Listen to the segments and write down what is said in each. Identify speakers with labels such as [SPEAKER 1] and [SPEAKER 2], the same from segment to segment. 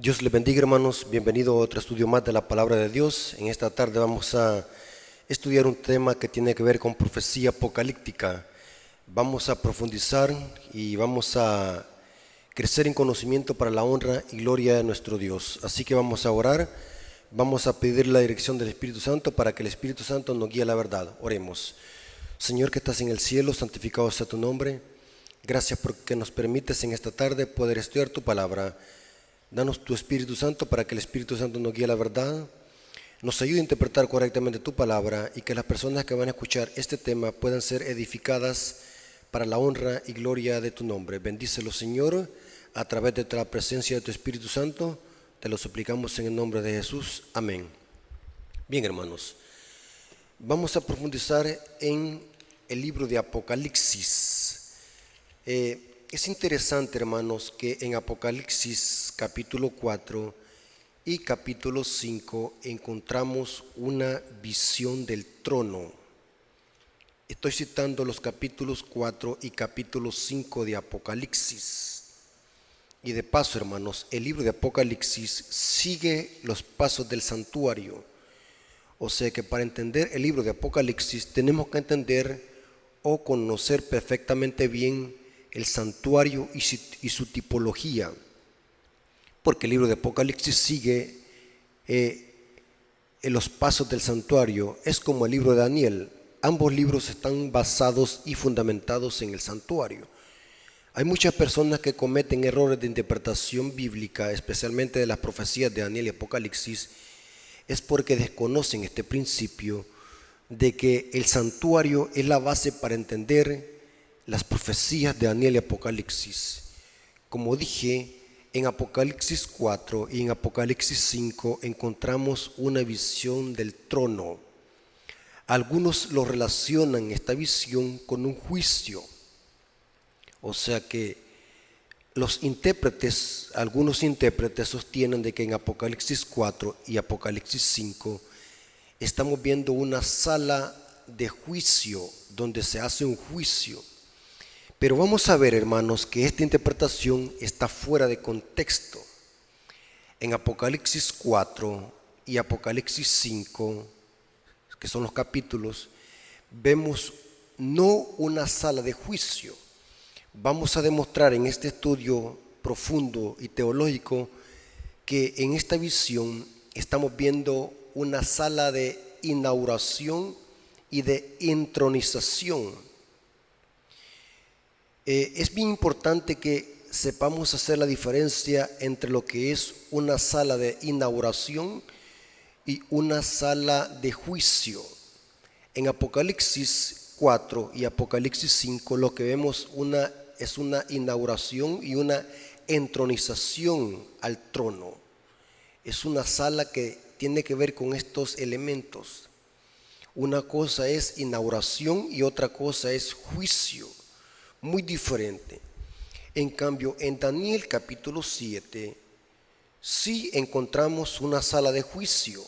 [SPEAKER 1] Dios les bendiga, hermanos. Bienvenido a otro estudio más de la Palabra de Dios. En esta tarde vamos a estudiar un tema que tiene que ver con profecía apocalíptica. Vamos a profundizar y vamos a crecer en conocimiento para la honra y gloria de nuestro Dios. Así que vamos a orar, vamos a pedir la dirección del Espíritu Santo para que el Espíritu Santo nos guíe a la verdad. Oremos. Señor que estás en el cielo, santificado sea tu nombre. Gracias porque nos permites en esta tarde poder estudiar tu palabra. Danos tu Espíritu Santo para que el Espíritu Santo nos guíe a la verdad, nos ayude a interpretar correctamente tu palabra y que las personas que van a escuchar este tema puedan ser edificadas para la honra y gloria de tu nombre. Bendícelo, Señor, a través de la presencia de tu Espíritu Santo. Te lo suplicamos en el nombre de Jesús. Amén. Bien, hermanos, vamos a profundizar en el libro de Apocalipsis. Es interesante, hermanos, que en Apocalipsis capítulo 4 y capítulo 5 encontramos una visión del trono. Estoy citando los capítulos 4 y capítulo 5 de Apocalipsis. Y de paso, hermanos, el libro de Apocalipsis sigue los pasos del santuario. O sea que para entender el libro de Apocalipsis tenemos que entender o conocer perfectamente bien el santuario y su tipología, porque el libro de Apocalipsis sigue en los pasos del santuario. Es como el libro de Daniel. Ambos libros están basados y fundamentados en el santuario. Hay muchas personas que cometen errores de interpretación bíblica, especialmente de las profecías de Daniel y Apocalipsis. Es porque desconocen este principio de que el santuario es la base para entender las profecías de Daniel y Apocalipsis. Como dije, en Apocalipsis 4 y en Apocalipsis 5 encontramos una visión del trono. Algunos lo relacionan esta visión con un juicio. O sea que algunos intérpretes sostienen de que en Apocalipsis 4 y Apocalipsis 5 estamos viendo una sala de juicio donde se hace un juicio. Pero vamos a ver, hermanos, que esta interpretación está fuera de contexto. En Apocalipsis 4 y Apocalipsis 5, que son los capítulos, vemos no una sala de juicio. Vamos a demostrar en este estudio profundo y teológico que en esta visión estamos viendo una sala de inauguración y de entronización. Es bien importante que sepamos hacer la diferencia entre lo que es una sala de inauguración y una sala de juicio. En Apocalipsis 4 y Apocalipsis 5 lo que vemos es una inauguración y una entronización al trono. Es una sala que tiene que ver con estos elementos. Una cosa es inauguración y otra cosa es juicio. Muy diferente. En cambio, en Daniel capítulo 7, sí encontramos una sala de juicio.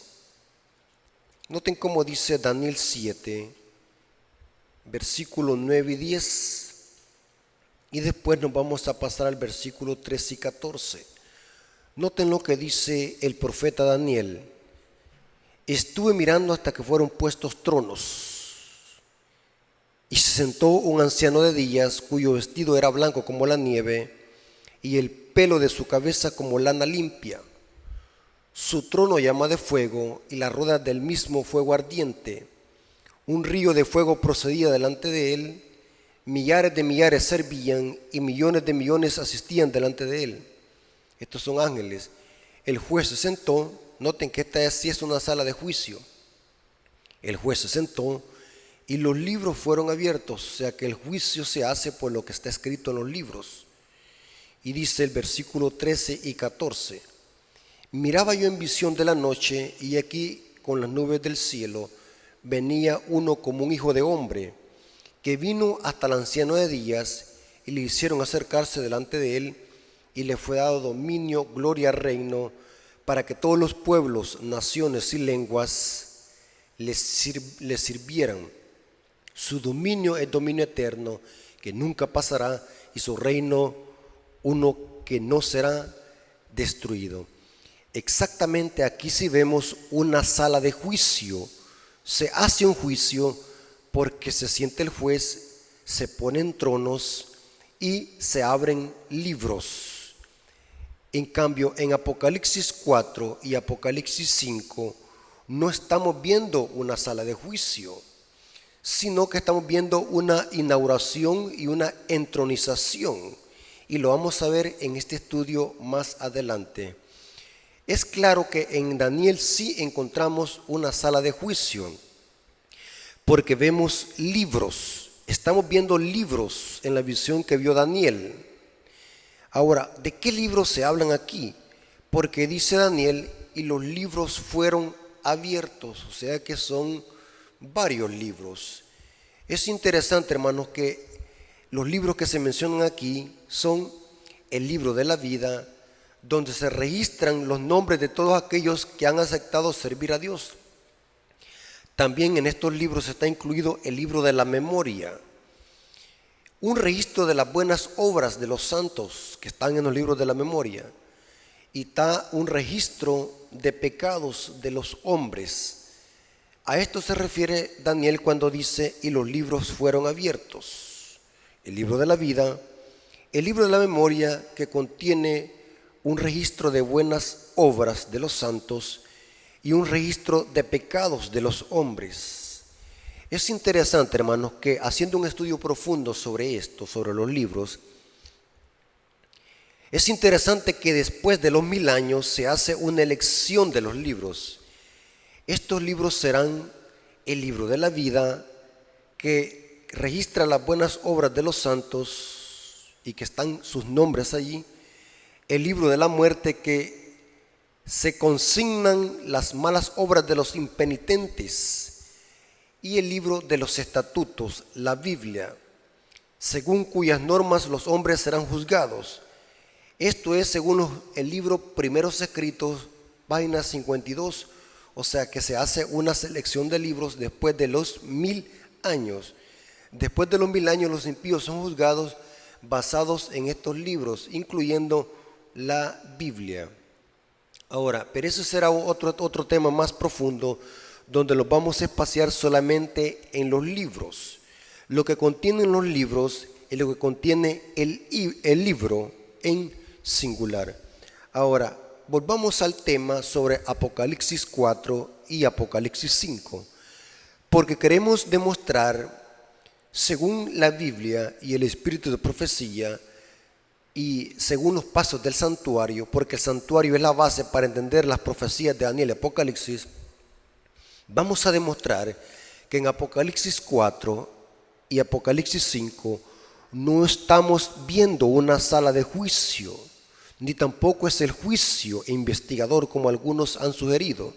[SPEAKER 1] Noten cómo dice Daniel 7, versículo 9 y 10. Y después nos vamos a pasar al versículo 13 y 14. Noten lo que dice el profeta Daniel. Estuve mirando hasta que fueron puestos tronos. Y se sentó un anciano de días, cuyo vestido era blanco como la nieve, y el pelo de su cabeza como lana limpia. Su trono llama de fuego, y la rueda del mismo fuego ardiente. Un río de fuego procedía delante de él, millares de millares servían, y millones de millones asistían delante de él. Estos son ángeles. El juez se sentó. Noten que esta sí es una sala de juicio. El juez se sentó, y los libros fueron abiertos, o sea que el juicio se hace por lo que está escrito en los libros. Y dice el versículo 13 y 14, miraba yo en visión de la noche, y aquí con las nubes del cielo venía uno como un hijo de hombre, que vino hasta el anciano de días, y le hicieron acercarse delante de él, y le fue dado dominio, gloria, reino, para que todos los pueblos, naciones y lenguas le sirvieran. Su dominio es dominio eterno, que nunca pasará, y su reino uno que no será destruido. Exactamente aquí sí vemos una sala de juicio. Se hace un juicio porque se siente el juez, se ponen tronos y se abren libros. En cambio, en Apocalipsis 4 y Apocalipsis 5 no estamos viendo una sala de juicio, sino que estamos viendo una inauguración y una entronización. Y lo vamos a ver en este estudio más adelante. Es claro que en Daniel sí encontramos una sala de juicio, porque vemos libros, estamos viendo libros en la visión que vio Daniel. Ahora, ¿de qué libros se hablan aquí? Porque dice Daniel, y los libros fueron abiertos, o sea que son varios libros. Es interesante, hermanos, que los libros que se mencionan aquí son el libro de la vida, donde se registran los nombres de todos aquellos que han aceptado servir a Dios. También en estos libros está incluido el libro de la memoria, un registro de las buenas obras de los santos que están en los libros de la memoria, y está un registro de pecados de los hombres. A esto se refiere Daniel cuando dice, y los libros fueron abiertos. El libro de la vida, el libro de la memoria, que contiene un registro de buenas obras de los santos y un registro de pecados de los hombres. Es interesante, hermanos, que haciendo un estudio profundo sobre esto, sobre los libros, es interesante que después de los 1000 años se hace una elección de los libros. Estos libros serán el libro de la vida, que registra las buenas obras de los santos y que están sus nombres allí. El libro de la muerte, que se consignan las malas obras de los impenitentes. Y el libro de los estatutos, la Biblia, según cuyas normas los hombres serán juzgados. Esto es según el libro Primeros Escritos, página 52. O sea que se hace una selección de libros después de los 1000 años. Después de los 1000 años los impíos son juzgados basados en estos libros, incluyendo la Biblia. Ahora, pero eso será otro tema más profundo, donde los vamos a espaciar solamente en los libros. Lo que contienen los libros es lo que contiene el libro en singular. Ahora, volvamos al tema sobre Apocalipsis 4 y Apocalipsis 5, porque queremos demostrar, según la Biblia y el espíritu de profecía, y según los pasos del santuario, porque el santuario es la base para entender las profecías de Daniel y Apocalipsis, vamos a demostrar que en Apocalipsis 4 y Apocalipsis 5 no estamos viendo una sala de juicio, ni tampoco es el juicio investigador como algunos han sugerido.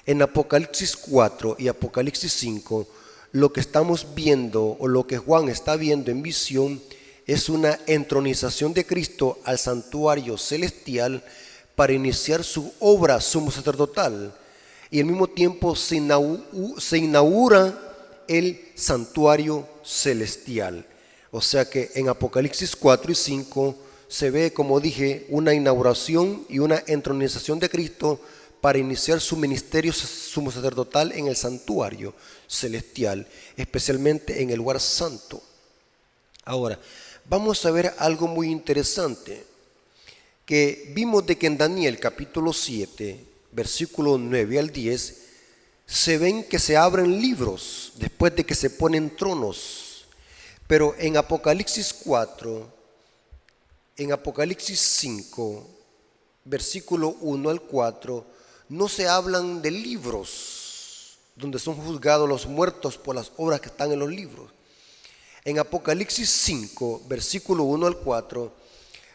[SPEAKER 1] En Apocalipsis 4 y Apocalipsis 5, lo que estamos viendo, o lo que Juan está viendo en visión, es una entronización de Cristo al santuario celestial para iniciar su obra sumo sacerdotal, y al mismo tiempo se inaugura el santuario celestial. O sea que en Apocalipsis 4 y 5 se ve, como dije, una inauguración y una entronización de Cristo para iniciar su ministerio sumo sacerdotal en el santuario celestial, especialmente en el lugar santo. Ahora, vamos a ver algo muy interesante, que vimos de que en Daniel capítulo 7, versículo 9 al 10, se ven que se abren libros después de que se ponen tronos. Pero en Apocalipsis 4, en Apocalipsis 5, versículo 1 al 4, no se hablan de libros donde son juzgados los muertos por las obras que están en los libros. En Apocalipsis 5, versículo 1 al 4,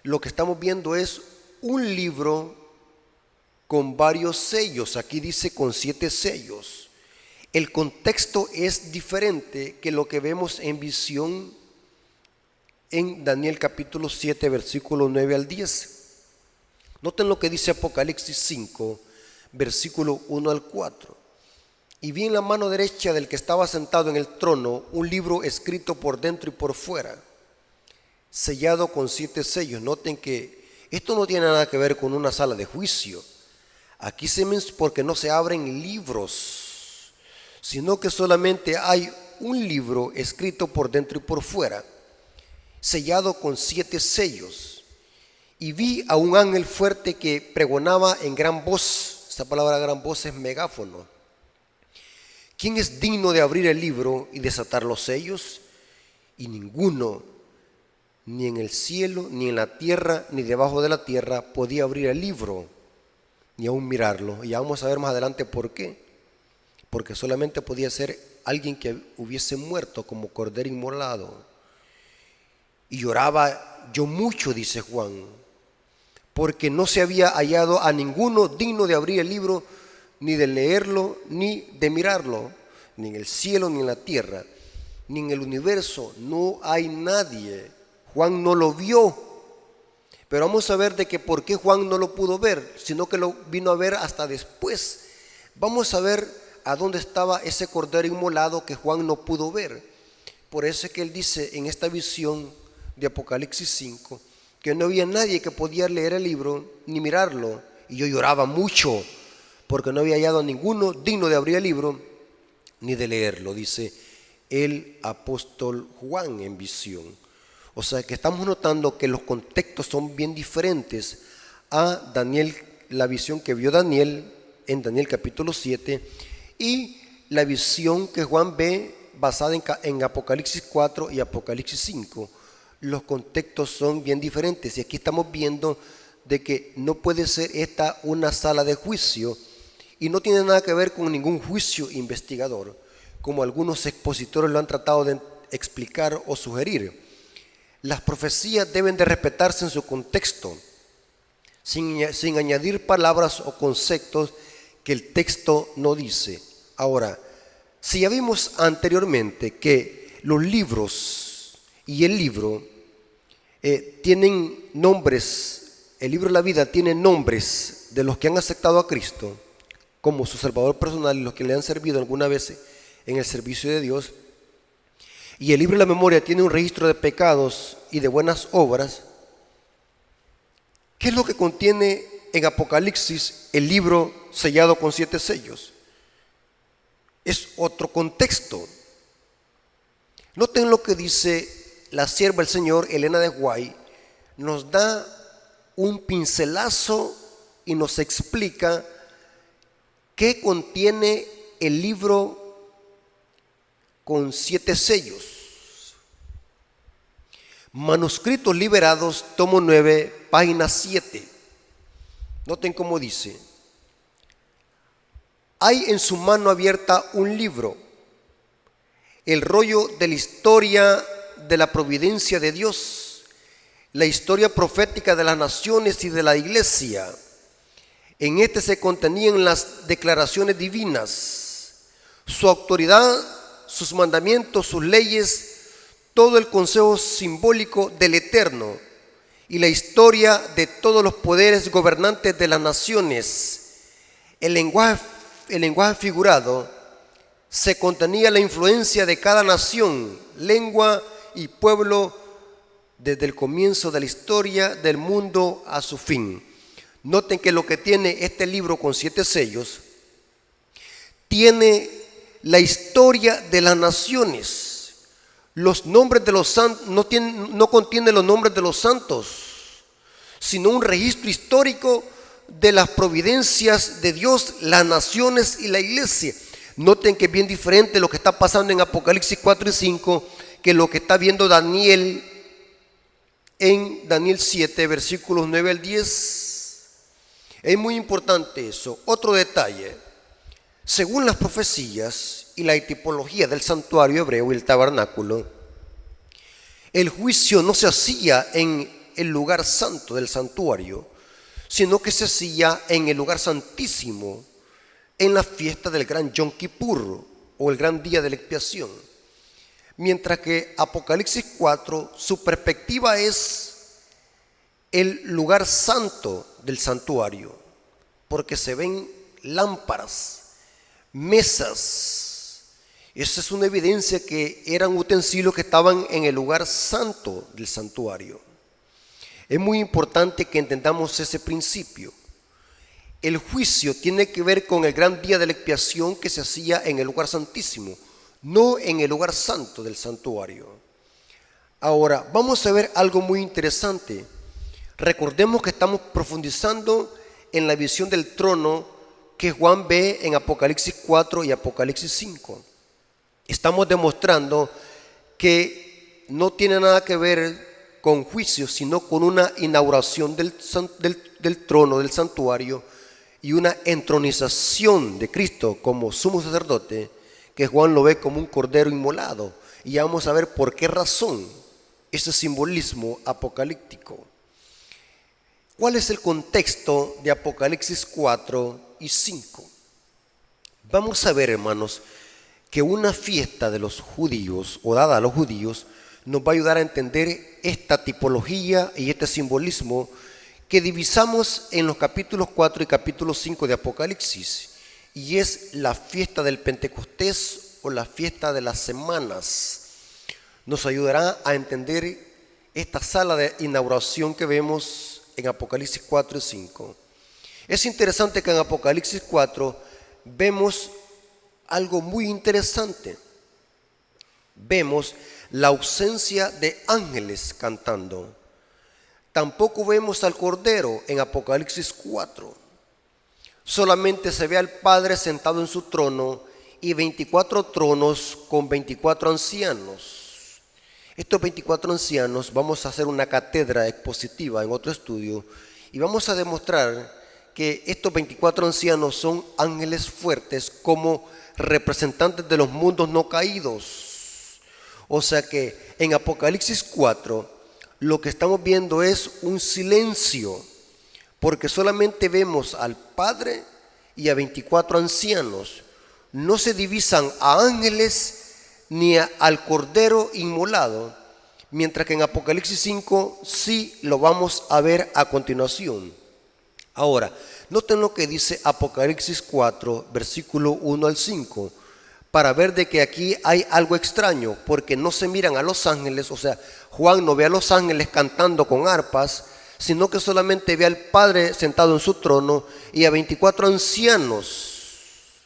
[SPEAKER 1] lo que estamos viendo es un libro con varios sellos. Aquí dice con 7 sellos. El contexto es diferente que lo que vemos en visión en Daniel capítulo 7, versículo 9 al 10. Noten lo que dice Apocalipsis 5, versículo 1 al 4. Y vi en la mano derecha del que estaba sentado en el trono un libro escrito por dentro y por fuera, sellado con 7 sellos. Noten que esto no tiene nada que ver con una sala de juicio. Aquí porque no se abren libros, sino que solamente hay un libro escrito por dentro y por fuera, sellado con 7 sellos. Y vi a un ángel fuerte que pregonaba en gran voz. Esta palabra gran voz es megáfono. ¿Quién es digno de abrir el libro y desatar los sellos? Y ninguno, ni en el cielo, ni en la tierra, ni debajo de la tierra, podía abrir el libro, ni aún mirarlo. Y ya vamos a ver más adelante por qué. Porque solamente podía ser alguien que hubiese muerto como cordero inmolado. Y lloraba yo mucho, dice Juan, porque no se había hallado a ninguno digno de abrir el libro, ni de leerlo, ni de mirarlo, ni en el cielo, ni en la tierra, ni en el universo. No hay nadie. Juan no lo vio. Pero vamos a ver de que por qué Juan no lo pudo ver, sino que lo vino a ver hasta después. Vamos a ver a dónde estaba ese cordero inmolado que Juan no pudo ver. Por eso es que él dice en esta visión de Apocalipsis 5, que no había nadie que podía leer el libro ni mirarlo. Y yo lloraba mucho porque no había hallado a ninguno digno de abrir el libro ni de leerlo, dice el apóstol Juan en visión. O sea que estamos notando que los contextos son bien diferentes a Daniel, la visión que vio Daniel en Daniel capítulo 7 y la visión que Juan ve basada en Apocalipsis 4 y Apocalipsis 5. Los contextos son bien diferentes y aquí estamos viendo de que no puede ser esta una sala de juicio y no tiene nada que ver con ningún juicio investigador, como algunos expositores lo han tratado de explicar o sugerir. Las profecías deben de respetarse en su contexto, sin añadir palabras o conceptos que el texto no dice. Ahora, si ya vimos anteriormente que los libros y el libro tienen nombres, el libro de la vida tiene nombres de los que han aceptado a Cristo como su Salvador personal y los que le han servido alguna vez en el servicio de Dios, y el libro de la memoria tiene un registro de pecados y de buenas obras. ¿Qué es lo que contiene en Apocalipsis el libro sellado con 7 sellos? Es otro contexto. Noten lo que dice la sierva del Señor, Elena de White, nos da un pincelazo y nos explica qué contiene el libro con 7 sellos. Manuscritos liberados, tomo 9, página 7. Noten cómo dice: hay en su mano abierta un libro, el rollo de la historia de la providencia de Dios, la historia profética de las naciones y de la iglesia. En este se contenían las declaraciones divinas, su autoridad, sus mandamientos, sus leyes, todo el consejo simbólico del Eterno y la historia de todos los poderes gobernantes de las naciones. El lenguaje figurado se contenía la influencia de cada nación, lengua y pueblo desde el comienzo de la historia del mundo a su fin. Noten que lo que tiene este libro con 7 sellos tiene la historia de las naciones. Los nombres de los santos no contiene los nombres de los santos, sino un registro histórico de las providencias de Dios, las naciones y la iglesia. Noten que es bien diferente lo que está pasando en Apocalipsis 4 y 5 que lo que está viendo Daniel en Daniel 7, versículos 9 al 10. Es muy importante eso. Otro detalle: según las profecías y la tipología del santuario hebreo y el tabernáculo, el juicio no se hacía en el lugar santo del santuario, sino que se hacía en el lugar santísimo, en la fiesta del gran Yom Kippur o el gran día de la expiación. Mientras que Apocalipsis 4, su perspectiva es el lugar santo del santuario, porque se ven lámparas, mesas. Esa es una evidencia que eran utensilios que estaban en el lugar santo del santuario. Es muy importante que entendamos ese principio. El juicio tiene que ver con el gran día de la expiación que se hacía en el lugar santísimo, no en el lugar santo del santuario. Ahora, vamos a ver algo muy interesante. Recordemos que estamos profundizando en la visión del trono que Juan ve en Apocalipsis 4 y Apocalipsis 5. Estamos demostrando que no tiene nada que ver con juicio, sino con una inauguración del trono, del santuario, y una entronización de Cristo como sumo sacerdote, que Juan lo ve como un cordero inmolado. Y ya vamos a ver por qué razón ese simbolismo apocalíptico. ¿Cuál es el contexto de Apocalipsis 4 y 5? Vamos a ver, hermanos, que una fiesta de los judíos, o dada a los judíos, nos va a ayudar a entender esta tipología y este simbolismo que divisamos en los capítulos 4 y capítulo 5 de Apocalipsis, y es la fiesta del Pentecostés o la fiesta de las semanas. Nos ayudará a entender esta sala de inauguración que vemos en Apocalipsis 4 y 5. Es interesante que en Apocalipsis 4 vemos algo muy interesante. Vemos la ausencia de ángeles cantando. Tampoco vemos al Cordero en Apocalipsis 4. Solamente se ve al Padre sentado en su trono y 24 tronos con 24 ancianos. Estos 24 ancianos, vamos a hacer una cátedra expositiva en otro estudio y vamos a demostrar que estos 24 ancianos son ángeles fuertes como representantes de los mundos no caídos. O sea que en Apocalipsis 4 lo que estamos viendo es un silencio, porque solamente vemos al Padre y a 24 ancianos. No se divisan a ángeles ni al Cordero inmolado, mientras que en Apocalipsis 5 sí lo vamos a ver a continuación. Ahora, noten lo que dice Apocalipsis 4, versículo 1 al 5, para ver de que aquí hay algo extraño, porque no se miran a los ángeles, o sea, Juan no ve a los ángeles cantando con arpas, sino que solamente ve al Padre sentado en su trono y a 24 ancianos,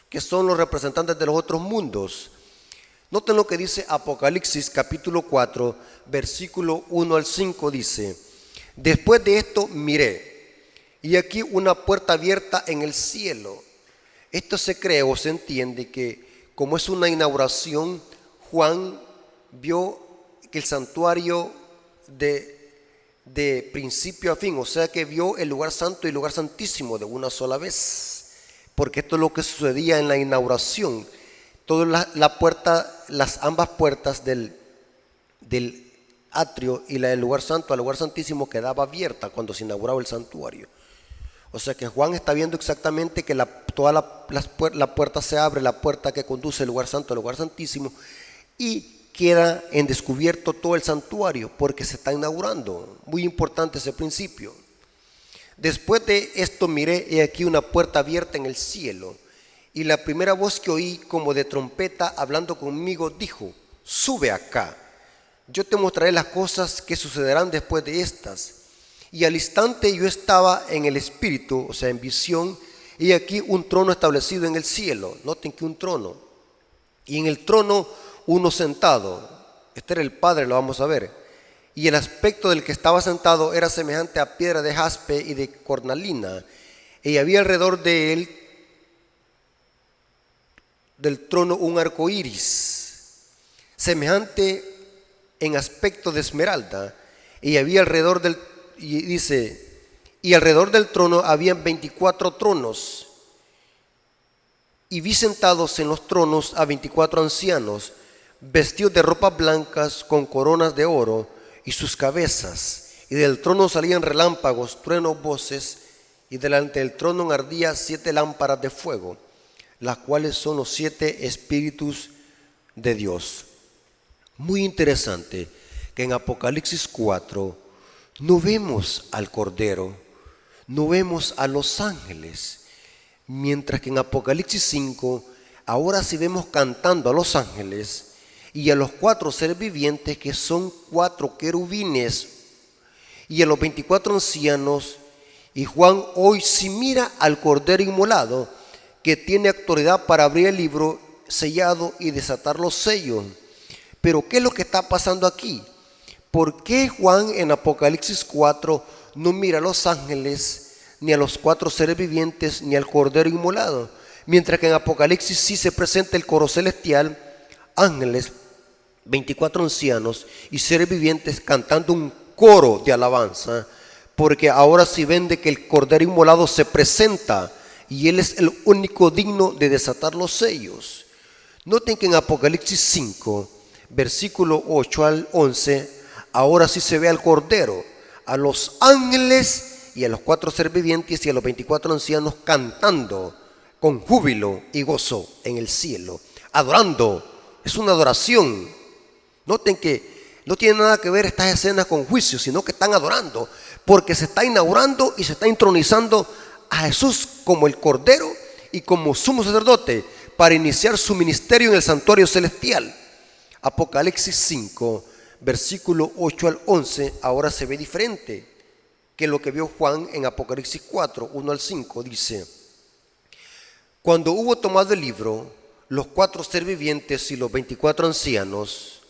[SPEAKER 1] que son los representantes de los otros mundos. Noten lo que dice Apocalipsis capítulo 4, versículo 1 al 5, dice: después de esto miré, y aquí una puerta abierta en el cielo. Esto se cree o se entiende que como es una inauguración, Juan vio que el santuario de principio a fin, o sea que vio el lugar santo y el lugar santísimo de una sola vez, porque esto es lo que sucedía en la inauguración. Toda la puerta, ambas puertas del atrio y la del lugar santo al lugar santísimo quedaba abierta cuando se inauguraba el santuario. O sea que Juan está viendo exactamente que toda la puerta se abre, la puerta que conduce del lugar santo al lugar santísimo, y queda en descubierto todo el santuario porque se está inaugurando. Muy importante ese principio. Después de esto miré, he aquí una puerta abierta en el cielo, y la primera voz que oí como de trompeta hablando conmigo dijo: sube acá, yo te mostraré las cosas que sucederán después de estas. Y al instante yo estaba en el espíritu, o sea, en visión, y aquí un trono establecido en el cielo. Noten que un trono, y en el trono uno sentado. Este era el Padre, lo vamos a ver. Y el aspecto del que estaba sentado era semejante a piedra de jaspe y de cornalina, y había alrededor de él, del trono, un arco iris, semejante en aspecto de esmeralda, y había alrededor del Y dice, y alrededor del trono habían 24 tronos, y vi sentados en los tronos a 24 ancianos, vestidos de ropas blancas con coronas de oro y sus cabezas, y del trono salían relámpagos, truenos, voces, y delante del trono ardían 7 lámparas de fuego, las cuales son los 7 espíritus de Dios. Muy interesante que en Apocalipsis 4 no vemos al Cordero, no vemos a los ángeles, mientras que en Apocalipsis 5 ahora sí vemos cantando a los ángeles y a los 4 seres vivientes, que son 4 querubines, y a los 24 ancianos, Y Juan hoy sí mira al Cordero inmolado, que tiene autoridad para abrir el libro sellado y desatar los sellos. Pero ¿qué es lo que está pasando aquí? ¿Por qué Juan en Apocalipsis 4 no mira a los ángeles, ni a los 4 seres vivientes, ni al Cordero inmolado? Mientras que en Apocalipsis sí se presenta el coro celestial, ángeles, 24 ancianos y seres vivientes cantando un coro de alabanza, porque ahora sí ven de que el Cordero inmolado se presenta y Él es el único digno de desatar los sellos. Noten que en Apocalipsis 5, versículo 8 al 11, ahora sí se ve al Cordero, a los ángeles y a los 4 seres vivientes y a los 24 ancianos cantando con júbilo y gozo en el cielo, adorando. Es una adoración. Noten que no tiene nada que ver estas escenas con juicio, sino que están adorando, porque se está inaugurando y se está entronizando a Jesús como el Cordero y como sumo sacerdote para iniciar su ministerio en el santuario celestial. Apocalipsis 5, versículo 8 al 11, ahora se ve diferente que lo que vio Juan en Apocalipsis 4, 1 al 5. Dice: cuando hubo tomado el libro, los 4 seres vivientes y los 24 ancianos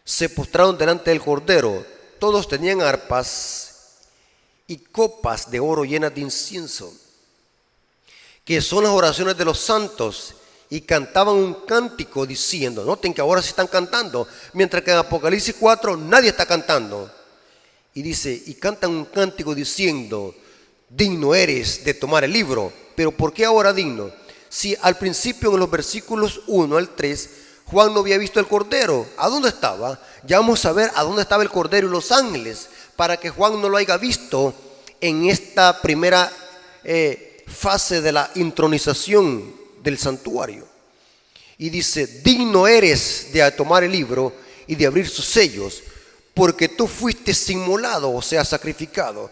[SPEAKER 1] se postraron delante del Cordero. Todos tenían arpas y copas de oro llenas de incienso, que son las oraciones de los santos, y cantaban un cántico diciendo. Noten que ahora sí están cantando, mientras que en Apocalipsis 4 nadie está cantando. Y dice, y cantan un cántico diciendo: digno eres de tomar el libro. Pero ¿por qué ahora digno? Si al principio en los versículos 1 al 3 Juan no había visto el Cordero, ¿a dónde estaba? Ya vamos a ver a dónde estaba el Cordero y los ángeles, para que Juan no lo haya visto en esta primera fase de la intronización del santuario. Y dice: digno eres de tomar el libro y de abrir sus sellos, porque tú fuiste inmolado, o sea, sacrificado.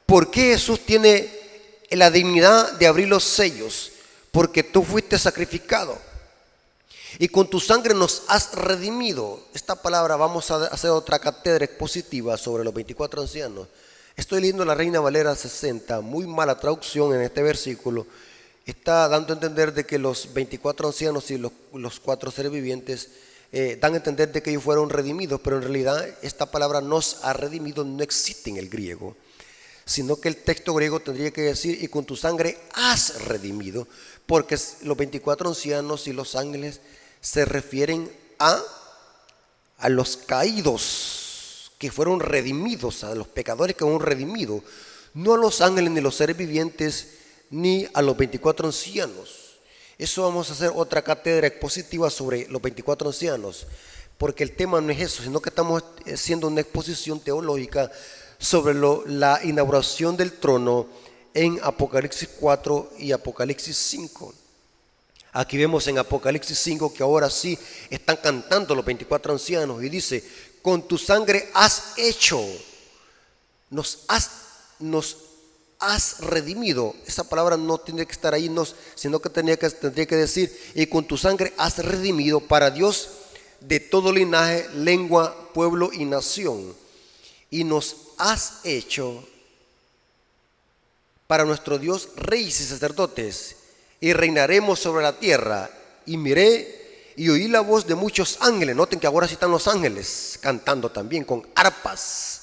[SPEAKER 1] ¿Por qué Jesús tiene la dignidad de abrir los sellos? Porque tú fuiste sacrificado y con tu sangre nos has redimido. Esta palabra, vamos a hacer otra cátedra expositiva sobre los 24 ancianos. Estoy leyendo la Reina Valera 60, muy mala traducción en este versículo. Está dando a entender de que los 24 ancianos y los 4 seres vivientes dan a entender de que ellos fueron redimidos, pero en realidad esta palabra nos ha redimido no existe en el griego, sino que el texto griego tendría que decir: y con tu sangre has redimido, porque los 24 ancianos y los ángeles se refieren a los caídos que fueron redimidos, a los pecadores que fueron redimidos, no a los ángeles ni los seres vivientes ni a los 24 ancianos. Eso vamos a hacer otra cátedra expositiva sobre los 24 ancianos, porque el tema no es eso, sino que estamos haciendo una exposición teológica sobre la inauguración del trono en Apocalipsis 4 y Apocalipsis 5. Aquí vemos en Apocalipsis 5 que ahora sí están cantando los 24 ancianos y dice: con tu sangre has hecho, nos has redimido. Esa palabra no tiene que estar ahí, sino que tendría que decir: y con tu sangre has redimido para Dios de todo linaje, lengua, pueblo y nación. Y nos has hecho para nuestro Dios reyes y sacerdotes, y reinaremos sobre la tierra. Y miré y oí la voz de muchos ángeles. Noten que ahora sí están los ángeles cantando también con arpas.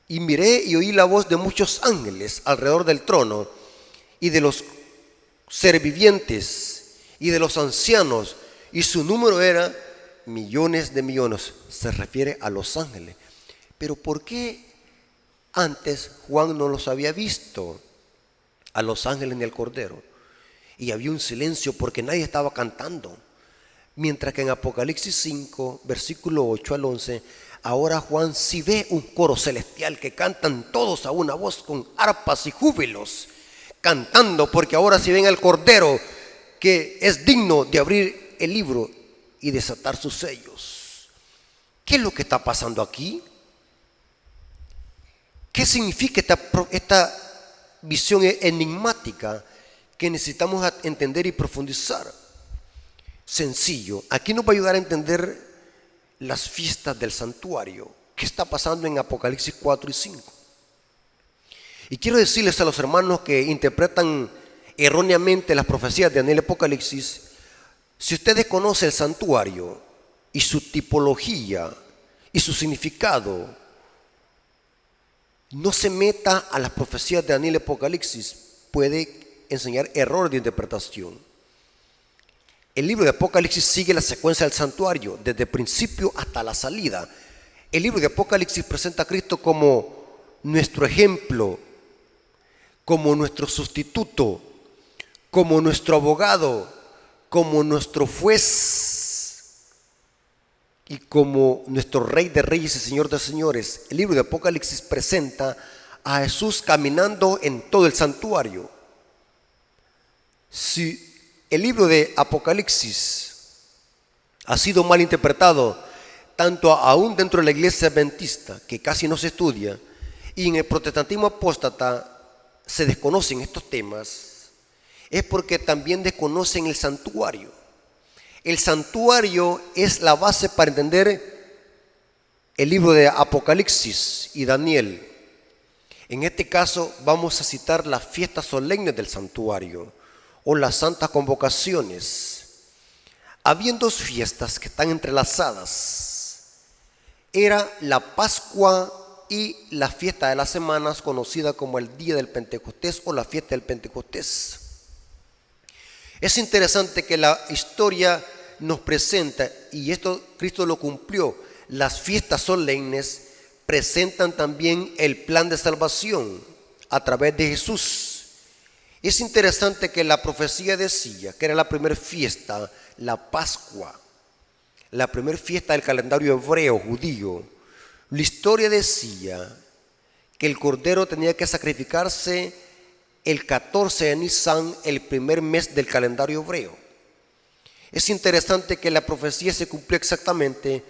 [SPEAKER 1] Y miré y oí la voz de muchos ángeles alrededor del trono, y de los seres vivientes y de los ancianos, y su número era millones de millones. Se refiere a los ángeles. Pero ¿por qué antes Juan no los había visto a los ángeles ni al Cordero? Y había un silencio porque nadie estaba cantando. Mientras que en Apocalipsis 5, versículo 8 al 11, ahora Juan sí ve un coro celestial que cantan todos a una voz con arpas y júbilos, cantando porque ahora sí ven al Cordero que es digno de abrir el libro y desatar sus sellos. ¿Qué es lo que está pasando aquí? ¿Qué significa esta visión enigmática que necesitamos entender y profundizar? Sencillo, aquí nos va a ayudar a entender las fiestas del santuario. ¿Qué está pasando en Apocalipsis 4 y 5? Y quiero decirles a los hermanos que interpretan erróneamente las profecías de Daniel y Apocalipsis, si ustedes conocen el santuario y su tipología y su significado, no se meta a las profecías de Daniel y Apocalipsis, puede enseñar errores de interpretación. El libro de Apocalipsis sigue la secuencia del santuario, desde el principio hasta la salida. El libro de Apocalipsis presenta a Cristo como nuestro ejemplo, como nuestro sustituto, como nuestro abogado, como nuestro juez y como nuestro Rey de Reyes y Señor de Señores. El libro de Apocalipsis presenta a Jesús caminando en todo el santuario. Si el libro de Apocalipsis ha sido mal interpretado, tanto aún dentro de la iglesia adventista, que casi no se estudia, y en el protestantismo apóstata se desconocen estos temas, es porque también desconocen el santuario. El santuario es la base para entender el libro de Apocalipsis y Daniel. En este caso vamos a citar las fiestas solemnes del santuario o las santas convocaciones. Habían dos fiestas que están entrelazadas. Era la Pascua y la fiesta de las semanas, conocida como el día del Pentecostés o la fiesta del Pentecostés. Es interesante que la historia nos presenta, y esto Cristo lo cumplió, las fiestas solemnes presentan también el plan de salvación a través de Jesús. Es interesante que la profecía decía que era la primera fiesta, la Pascua, la primera fiesta del calendario hebreo, judío. La historia decía que el cordero tenía que sacrificarse el 14 de Nisan, el primer mes del calendario hebreo. Es interesante que la profecía se cumplió exactamente.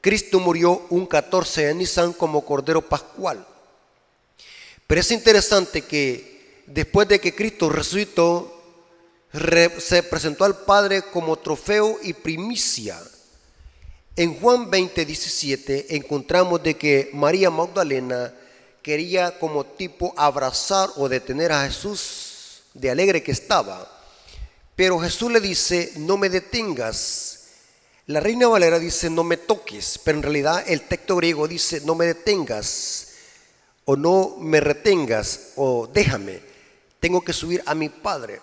[SPEAKER 1] Cristo murió un 14 de Nisan como cordero pascual. Pero es interesante que después de que Cristo resucitó, se presentó al Padre como trofeo y primicia. En Juan 20:17 encontramos de que María Magdalena quería como tipo abrazar o detener a Jesús de alegre que estaba. Pero Jesús le dice, no me detengas. La Reina Valera dice, no me toques, pero en realidad el texto griego dice, no me detengas, o no me retengas, o déjame, tengo que subir a mi Padre.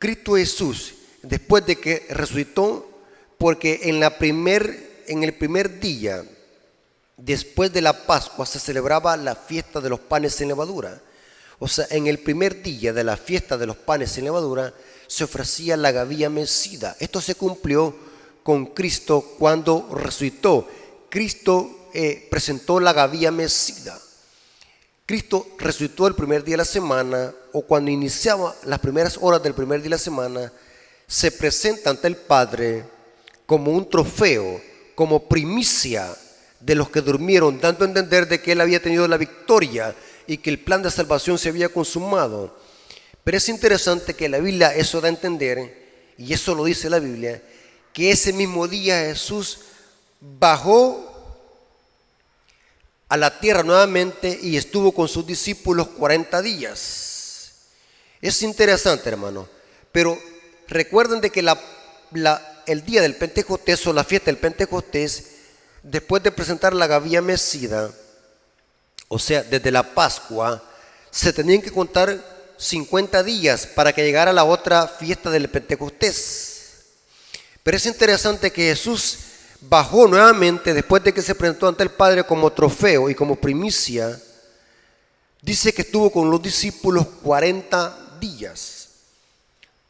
[SPEAKER 1] Cristo Jesús, después de que resucitó, porque en el primer día, después de la Pascua, se celebraba la fiesta de los panes sin levadura. O sea, en el primer día de la fiesta de los panes sin levadura, se ofrecía la gavilla mecida. Esto se cumplió con Cristo cuando resucitó. Cristo presentó la gavilla mecida. Cristo resucitó el primer día de la semana, o cuando iniciaba las primeras horas del primer día de la semana, se presenta ante el Padre como un trofeo, como primicia de los que durmieron, dando a entender de que Él había tenido la victoria y que el plan de salvación se había consumado. Pero es interesante que la Biblia eso da a entender, y eso lo dice la Biblia, que ese mismo día Jesús bajó a la tierra nuevamente y estuvo con sus discípulos 40 días. Es interesante, hermano, pero recuerden de que el día del Pentecostés o la fiesta del Pentecostés, después de presentar la gavilla mecida, o sea, desde la Pascua, se tenían que contar 50 días para que llegara la otra fiesta del Pentecostés. Pero es interesante que Jesús bajó nuevamente después de que se presentó ante el Padre como trofeo y como primicia. Dice que estuvo con los discípulos 40 días.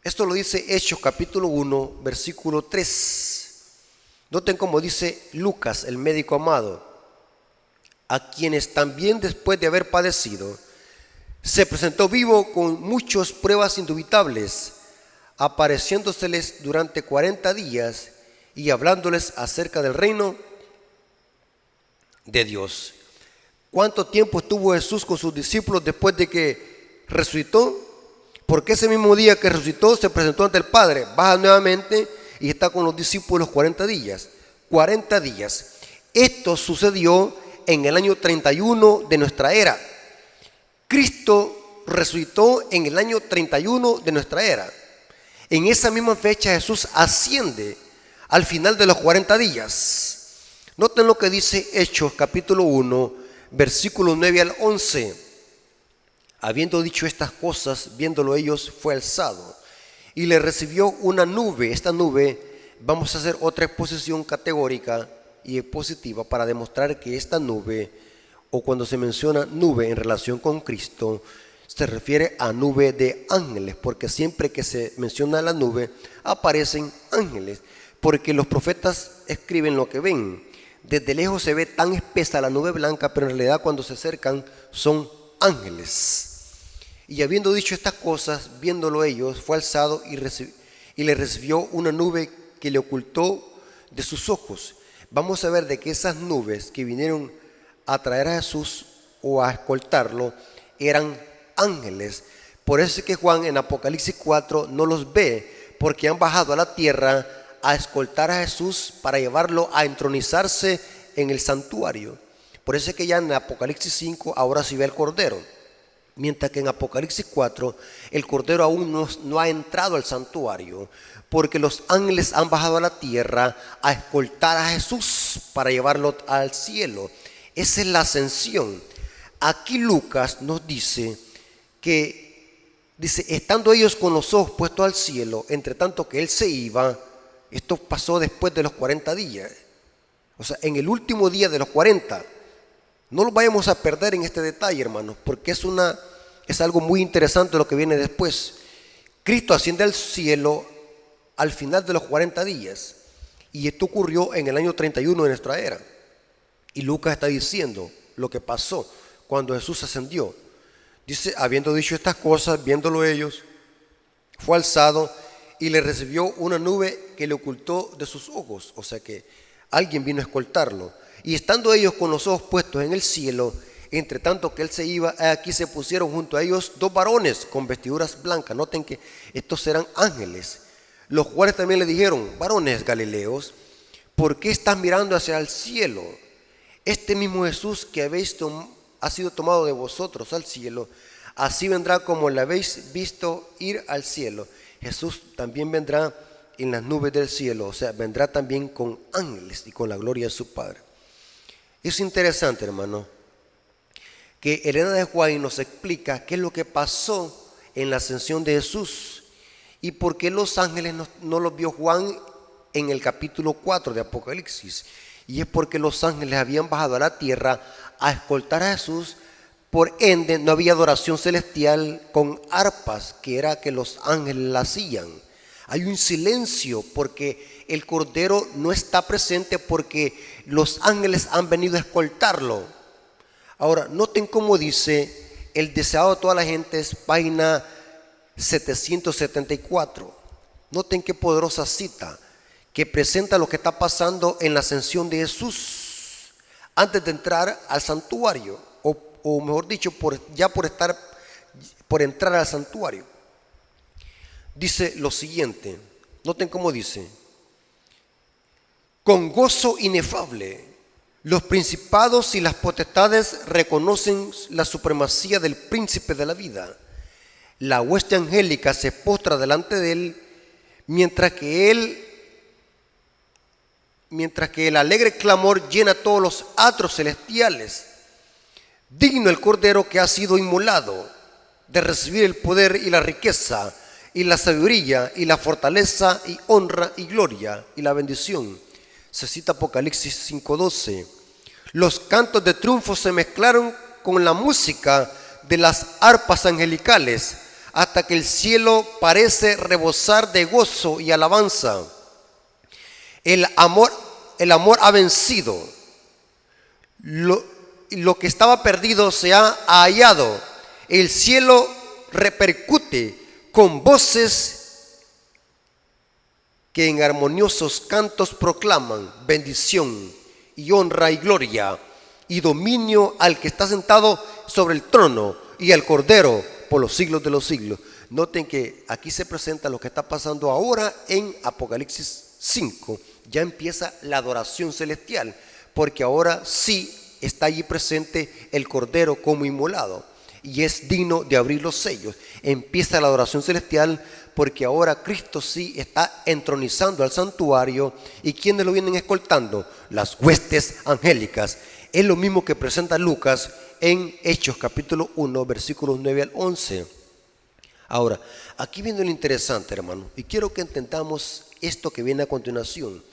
[SPEAKER 1] Esto lo dice Hechos capítulo 1, versículo 3. Noten cómo dice Lucas, el médico amado, a quienes también después de haber padecido, se presentó vivo con muchas pruebas indubitables, apareciéndoseles durante 40 días y hablándoles acerca del reino de Dios. ¿Cuánto tiempo estuvo Jesús con sus discípulos después de que resucitó? Porque ese mismo día que resucitó se presentó ante el Padre, baja nuevamente y está con los discípulos 40 días. 40 días. Esto sucedió en el año 31 de nuestra era. Cristo resucitó en el año 31 de nuestra era. En esa misma fecha Jesús asciende al final de los 40 días. Noten lo que dice Hechos capítulo 1, versículos 9 al 11. Habiendo dicho estas cosas, viéndolo ellos, fue alzado y le recibió una nube. Esta nube, vamos a hacer otra exposición categórica y positiva para demostrar que esta nube, o cuando se menciona nube en relación con Cristo, se refiere a nube de ángeles, porque siempre que se menciona la nube aparecen ángeles, porque los profetas escriben lo que ven. Desde lejos se ve tan espesa la nube blanca, pero en realidad cuando se acercan son ángeles. Y habiendo dicho estas cosas, viéndolo ellos, fue alzado y le recibió una nube que le ocultó de sus ojos. Vamos a ver de que esas nubes que vinieron a traer a Jesús o a escoltarlo eran ángeles. Por eso es que Juan en Apocalipsis 4 no los ve, porque han bajado a la tierra a escoltar a Jesús para llevarlo a entronizarse en el santuario. Por eso es que ya en Apocalipsis 5 ahora sí ve el Cordero, mientras que en Apocalipsis 4 el Cordero aún no ha entrado al santuario, porque los ángeles han bajado a la tierra a escoltar a Jesús para llevarlo al cielo. Esa es la ascensión. Aquí Lucas nos dice que, estando ellos con los ojos puestos al cielo, entre tanto que él se iba. Esto pasó después de los 40 días. O sea, en el último día de los 40. No lo vayamos a perder en este detalle, hermanos, porque es algo muy interesante lo que viene después. Cristo asciende al cielo al final de los 40 días. Y esto ocurrió en el año 31 de nuestra era. Y Lucas está diciendo lo que pasó cuando Jesús ascendió. Dice, habiendo dicho estas cosas, viéndolo ellos, fue alzado y le recibió una nube que le ocultó de sus ojos. O sea que alguien vino a escoltarlo. Y estando ellos con los ojos puestos en el cielo, entre tanto que él se iba, aquí se pusieron junto a ellos dos varones con vestiduras blancas. Noten que estos eran ángeles, los cuales también le dijeron: varones galileos, ¿por qué estás mirando hacia el cielo? Este mismo Jesús que ha sido tomado de vosotros al cielo, así vendrá como le habéis visto ir al cielo. Jesús también vendrá en las nubes del cielo, o sea, vendrá también con ángeles y con la gloria de su Padre. Es interesante, hermano, que Elena de White nos explica qué es lo que pasó en la ascensión de Jesús y por qué los ángeles no los vio Juan en el capítulo 4 de Apocalipsis. Y es porque los ángeles habían bajado a la tierra a escoltar a Jesús. Por ende, no había adoración celestial con arpas, que era que los ángeles la hacían. Hay un silencio porque el Cordero no está presente, porque los ángeles han venido a escoltarlo. Ahora, noten cómo dice el deseado de toda la gente, es página 774. Noten qué poderosa cita que presenta lo que está pasando en la ascensión de Jesús antes de entrar al santuario, o mejor dicho, por entrar al santuario. Dice lo siguiente, noten cómo dice: con gozo inefable, los principados y las potestades reconocen la supremacía del príncipe de la vida. La hueste angélica se postra delante de él, mientras que el alegre clamor llena todos los atrios celestiales. Digno el Cordero que ha sido inmolado de recibir el poder y la riqueza y la sabiduría y la fortaleza y honra y gloria y la bendición. Se cita Apocalipsis 5:12. Los cantos de triunfo se mezclaron con la música de las arpas angelicales, hasta que el cielo parece rebosar de gozo y alabanza. El amor ha vencido. Lo que estaba perdido se ha hallado. El cielo repercute con voces que en armoniosos cantos proclaman bendición y honra y gloria y dominio al que está sentado sobre el trono y al Cordero por los siglos de los siglos. Noten que aquí se presenta lo que está pasando ahora en Apocalipsis 5. Ya empieza la adoración celestial, porque ahora sí está allí presente el Cordero como inmolado. y es digno de abrir los sellos. Empieza la adoración celestial, porque ahora Cristo sí está entronizando al santuario. ¿Y quiénes lo vienen escoltando? Las huestes angélicas. Es lo mismo que presenta Lucas en Hechos capítulo 1, versículos 9 al 11. Ahora, aquí viene lo interesante, hermano, y quiero que entendamos esto que viene a continuación.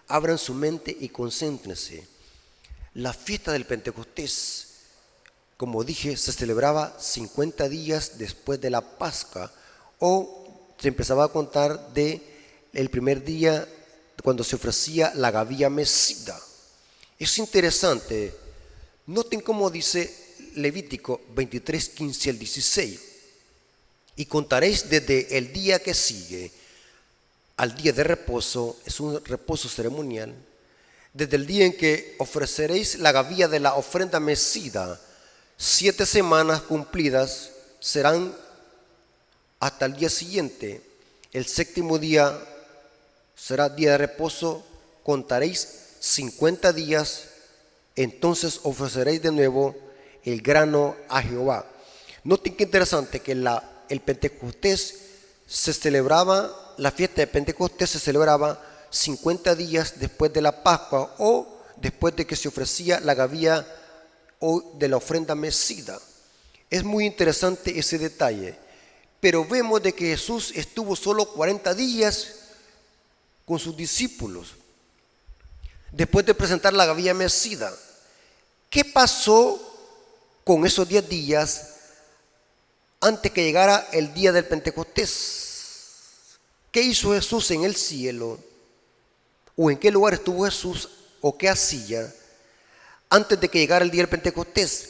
[SPEAKER 1] Abran su mente y concéntrense. La fiesta del Pentecostés, como dije, se celebraba 50 días después de la Pascua, o se empezaba a contar de el primer día cuando se ofrecía la gavilla mecida. Es interesante. Noten cómo dice Levítico 23, 15 al 16. Y contaréis desde el día que sigue al día de reposo, es un reposo ceremonial, desde el día en que ofreceréis la gavilla de la ofrenda mecida, 7 semanas cumplidas serán hasta el día siguiente. El séptimo día será día de reposo, contaréis 50 días, entonces ofreceréis de nuevo el grano a Jehová. Noten qué interesante que el Pentecostés se celebraba, la fiesta de Pentecostés se celebraba 50 días después de la Pascua, o después de que se ofrecía la gavilla o de la ofrenda mecida. Es muy interesante ese detalle, pero vemos de que Jesús estuvo solo 40 días con sus discípulos después de presentar la gavilla mecida. ¿Qué pasó con esos 10 días antes que llegara el día del Pentecostés? ¿Qué hizo Jesús en el cielo? ¿O en qué lugar estuvo Jesús? ¿O qué hacía antes de que llegara el día del Pentecostés?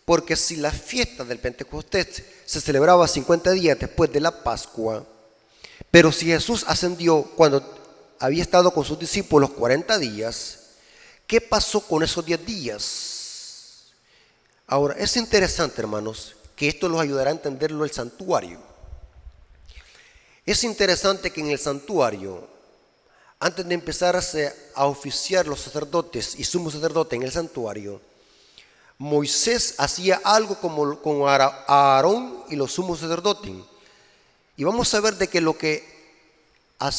[SPEAKER 1] Porque si la fiesta del Pentecostés se celebraba 50 días después de la Pascua, pero si Jesús ascendió cuando había estado con sus discípulos 40 días, ¿qué pasó con esos 10 días? Ahora, es interesante, hermanos, que esto los ayudará a entenderlo el santuario. Es interesante que en el santuario, antes de empezarse a oficiar los sacerdotes y sumo sacerdote en el santuario, Moisés hacía algo como con Aarón y los sumos sacerdotes. Y vamos a ver de que lo que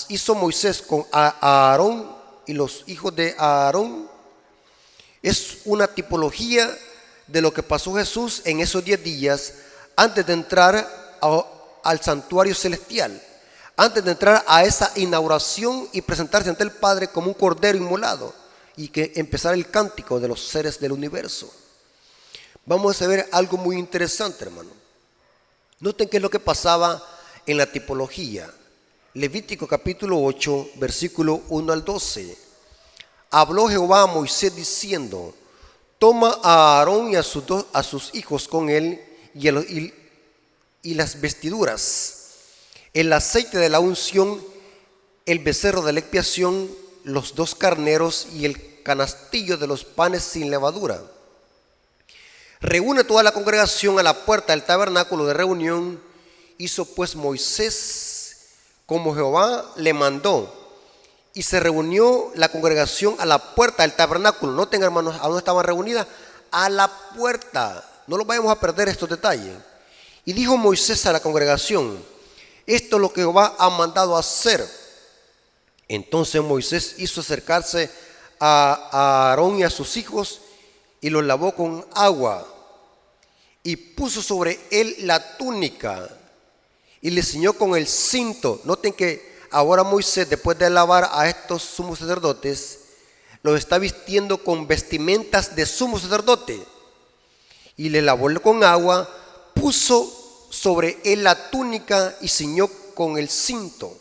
[SPEAKER 1] hizo Moisés con Aarón y los hijos de Aarón es una tipología de lo que pasó Jesús en esos 10 días antes de entrar al santuario celestial, antes de entrar a esa inauguración y presentarse ante el Padre como un cordero inmolado y que empezara el cántico de los seres del universo. Vamos a ver algo muy interesante, hermano. Noten qué es lo que pasaba en la tipología. Levítico capítulo 8, versículo 1 al 12. Habló Jehová a Moisés diciendo: toma a Aarón y a sus hijos con él y las vestiduras, el aceite de la unción, el becerro de la expiación, los 2 carneros y el canastillo de los panes sin levadura. Reúne toda la congregación a la puerta del tabernáculo de reunión. Hizo pues Moisés como Jehová le mandó, y se reunió la congregación a la puerta del tabernáculo. Noten, hermanos, ¿a dónde estaban reunidas? A la puerta. No lo vayamos a perder estos detalles. Y dijo Moisés a la congregación: esto es lo que Jehová ha mandado hacer. Entonces Moisés hizo acercarse a Aarón y a sus hijos, y los lavó con agua, y puso sobre él la túnica, y le ciñó con el cinto. Noten que ahora Moisés, después de lavar a estos sumos sacerdotes, los está vistiendo con vestimentas de sumo sacerdote, y le lavó con agua, puso sobre él la túnica y ciñó con el cinto.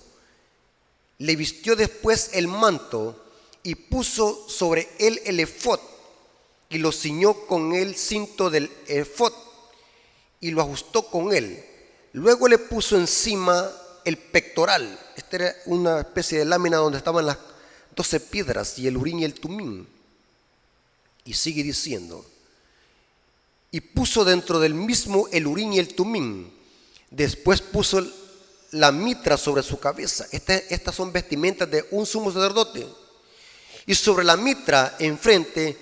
[SPEAKER 1] Le vistió después el manto y puso sobre él el efod, y lo ciñó con el cinto del efod y lo ajustó con él. Luego le puso encima el pectoral. Esta era una especie de lámina donde estaban las 12 piedras y el urín y el tumín. Y sigue diciendo: y puso dentro del mismo el urín y el tumín. Después puso la mitra sobre su cabeza. Estas son vestimentas de un sumo sacerdote. Y sobre la mitra enfrente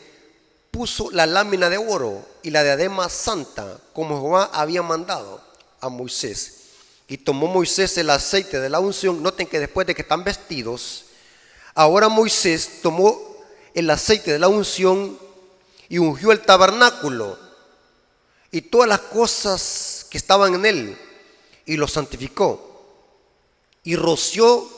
[SPEAKER 1] puso la lámina de oro y la diadema santa, como Jehová había mandado a Moisés. Y tomó Moisés el aceite de la unción. Noten que después de que están vestidos, ahora Moisés tomó el aceite de la unción y ungió el tabernáculo y todas las cosas que estaban en él, y lo santificó, y roció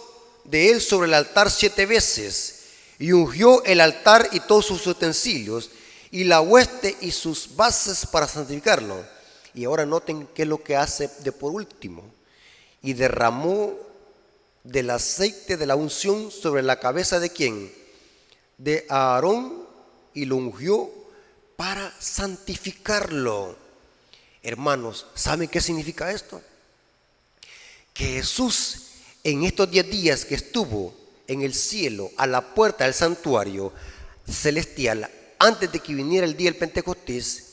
[SPEAKER 1] de él sobre el altar 7 veces, y ungió el altar y todos sus utensilios, y la hueste y sus bases para santificarlo. Y ahora noten qué es lo que hace de por último. Y derramó del aceite de la unción sobre la cabeza de ¿quién? De Aarón, y lo ungió para santificarlo. Hermanos, ¿saben qué significa esto? Que Jesús en estos 10 días que estuvo en el cielo a la puerta del santuario celestial, antes de que viniera el día del Pentecostés,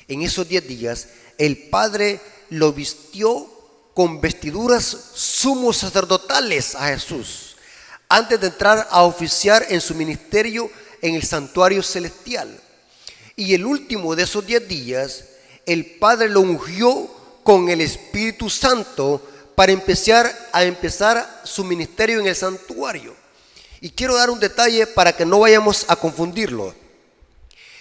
[SPEAKER 1] en esos 10 días el Padre lo vistió con vestiduras sumos sacerdotales a Jesús, antes de entrar a oficiar en su ministerio en el santuario celestial. Y el último de esos 10 días, el Padre lo ungió con el Espíritu Santo para empezar su ministerio en el santuario. Y quiero dar un detalle para que no vayamos a confundirlo.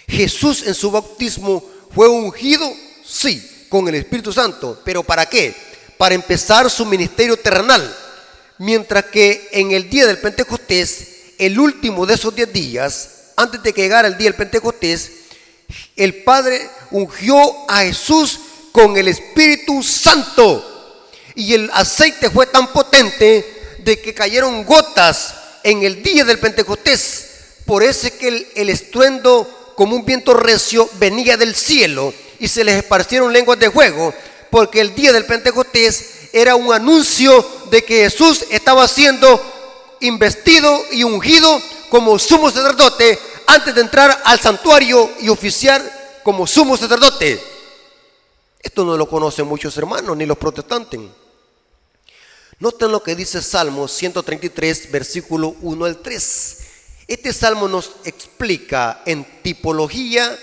[SPEAKER 1] Jesús en su bautismo fue ungido, sí, con el Espíritu Santo, pero ¿para qué? Para empezar su ministerio terrenal. Mientras que en el día del Pentecostés, el último de esos 10 días, antes de que llegara el día del Pentecostés, el Padre ungió a Jesús con el Espíritu Santo. Y el aceite fue tan potente de que cayeron gotas en el día del Pentecostés. Por eso es que el estruendo como un viento recio venía del cielo y se les esparcieron lenguas de fuego, porque el día del Pentecostés era un anuncio de que Jesús estaba siendo investido y ungido como sumo sacerdote antes de entrar al santuario y oficiar como sumo sacerdote. Esto no lo conocen muchos hermanos, ni los protestantes. Noten lo que dice Salmo 133, versículo 1 al 3. Este salmo nos explica en tipología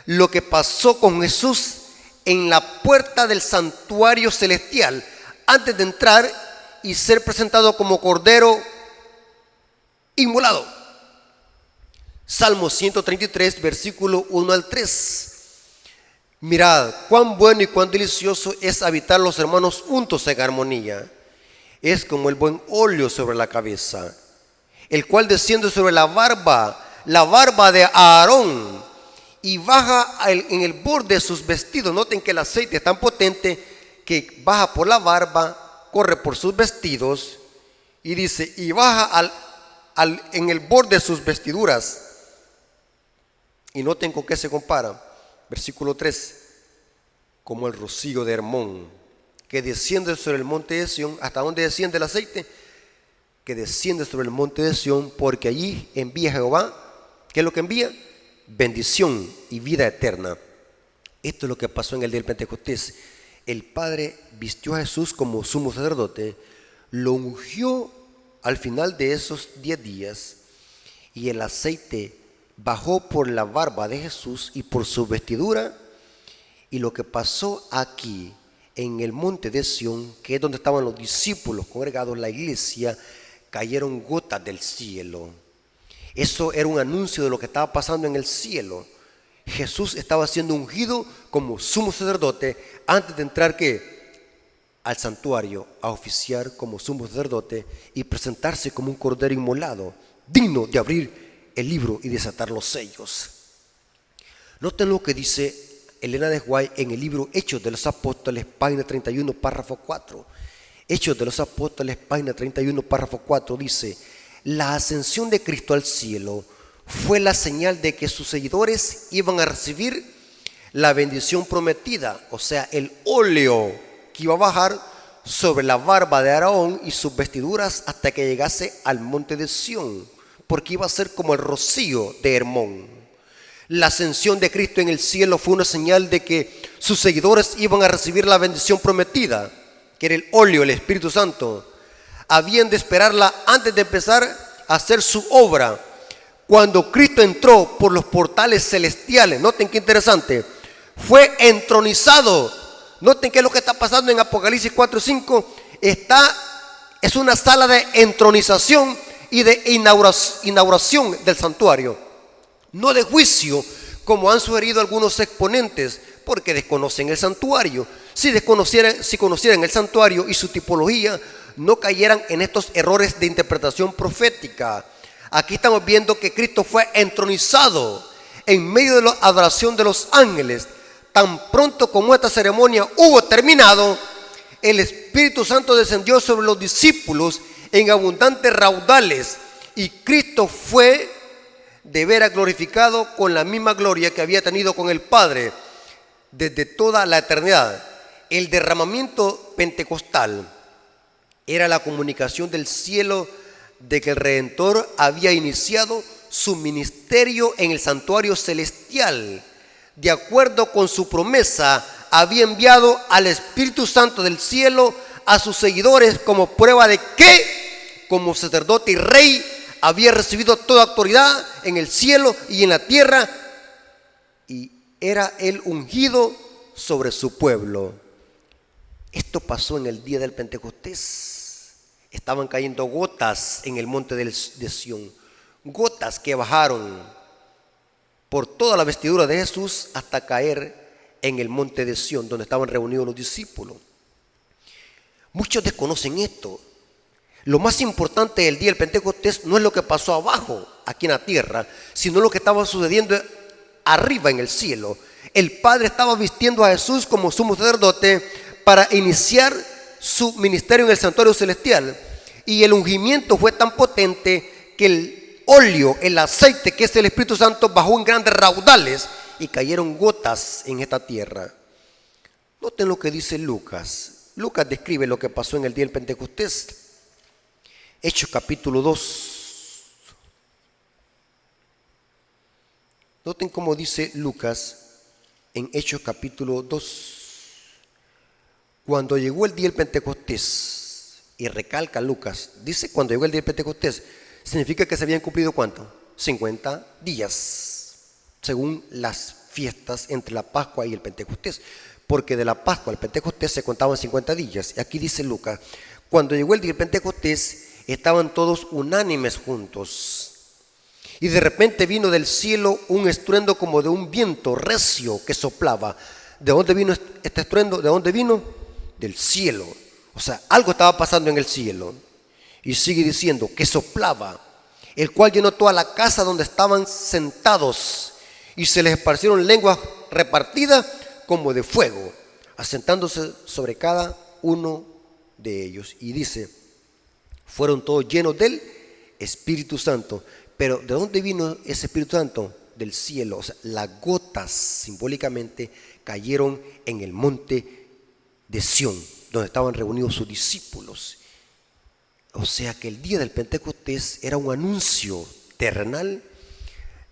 [SPEAKER 1] lo que pasó con Jesús en la puerta del santuario celestial antes de entrar y ser presentado como cordero inmolado. Salmo 133, versículo 1 al 3. Mirad, cuán bueno y cuán delicioso es habitar los hermanos juntos en armonía. Es como el buen óleo sobre la cabeza, el cual desciende sobre la barba de Aarón, y baja en el borde de sus vestidos. Noten que el aceite es tan potente que baja por la barba, corre por sus vestidos, y dice, y baja en el borde de sus vestiduras. Y noten con qué se compara. Versículo 3, como el rocío de Hermón, que desciende sobre el monte de Sión. ¿Hasta dónde desciende el aceite? Que desciende sobre el monte de Sión, porque allí envía Jehová. ¿Qué es lo que envía? Bendición y vida eterna. Esto es lo que pasó en el día del Pentecostés. El Padre vistió a Jesús como sumo sacerdote, lo ungió al final de esos 10 días, y el aceite bajó por la barba de Jesús y por su vestidura. Y lo que pasó aquí en el monte de Sión, que es donde estaban los discípulos congregados, la iglesia, cayeron gotas del cielo. Eso era un anuncio de lo que estaba pasando en el cielo. Jesús estaba siendo ungido como sumo sacerdote antes de entrar al santuario a oficiar como sumo sacerdote y presentarse como un cordero inmolado, digno de abrir el libro y desatar los sellos. Noten lo que dice Elena de White en el libro Hechos de los Apóstoles, página 31, párrafo 4. Hechos de los Apóstoles, página 31, párrafo 4, dice: la ascensión de Cristo al cielo fue la señal de que sus seguidores iban a recibir la bendición prometida, o sea, el óleo que iba a bajar sobre la barba de Aarón y sus vestiduras hasta que llegase al monte de Sión, porque iba a ser como el rocío de Hermón. La ascensión de Cristo en el cielo fue una señal de que sus seguidores iban a recibir la bendición prometida, que era el óleo, el Espíritu Santo. Habían de esperarla antes de empezar a hacer su obra. Cuando Cristo entró por los portales celestiales, noten qué interesante, fue entronizado. Noten qué es lo que está pasando en Apocalipsis 4:5. Es una sala de entronización y de inauguración del santuario, no de juicio, como han sugerido algunos exponentes, porque desconocen el santuario. Si conocieran el santuario y su tipología, no cayeran en estos errores de interpretación profética. Aquí estamos viendo que Cristo fue entronizado en medio de la adoración de los ángeles. Tan pronto como esta ceremonia hubo terminado, el Espíritu Santo descendió sobre los discípulos en abundantes raudales, y Cristo fue de veras glorificado con la misma gloria que había tenido con el Padre desde toda la eternidad. El derramamiento pentecostal era la comunicación del cielo de que el Redentor había iniciado su ministerio en el santuario celestial. De acuerdo con su promesa, había enviado al Espíritu Santo del cielo a sus seguidores como prueba de que, como sacerdote y rey, había recibido toda autoridad en el cielo y en la tierra, y era el ungido sobre su pueblo. Esto pasó en el día del Pentecostés. Estaban cayendo gotas en el monte de Sión, gotas que bajaron por toda la vestidura de Jesús hasta caer en el monte de Sión, donde estaban reunidos los discípulos. Muchos desconocen esto. Lo más importante del día del Pentecostés no es lo que pasó abajo, aquí en la tierra, sino lo que estaba sucediendo arriba en el cielo. El Padre estaba vistiendo a Jesús como sumo sacerdote para iniciar su ministerio en el santuario celestial. Y el ungimiento fue tan potente que el óleo, el aceite que es el Espíritu Santo, bajó en grandes raudales y cayeron gotas en esta tierra. Noten lo que dice Lucas. Lucas describe lo que pasó en el día del Pentecostés. Hechos capítulo 2. Noten cómo dice Lucas en Hechos capítulo 2. Cuando llegó el día del Pentecostés, y recalca Lucas, dice cuando llegó el día del Pentecostés, significa que se habían cumplido ¿cuánto? 50 días, según las fiestas entre la Pascua y el Pentecostés, porque de la Pascua al Pentecostés se contaban 50 días. Y aquí dice Lucas, cuando llegó el día del Pentecostés, estaban todos unánimes juntos, y de repente vino del cielo un estruendo como de un viento recio que soplaba. ¿De dónde vino este estruendo? ¿De dónde vino? Del cielo. O sea, algo estaba pasando en el cielo. Y sigue diciendo que soplaba, el cual llenó toda la casa donde estaban sentados, y se les esparcieron lenguas repartidas como de fuego, asentándose sobre cada uno de ellos. Y dice, fueron todos llenos del Espíritu Santo. Pero ¿de dónde vino ese Espíritu Santo? Del cielo. O sea, las gotas simbólicamente cayeron en el monte de Sión, donde estaban reunidos sus discípulos. O sea que el día del Pentecostés era un anuncio terrenal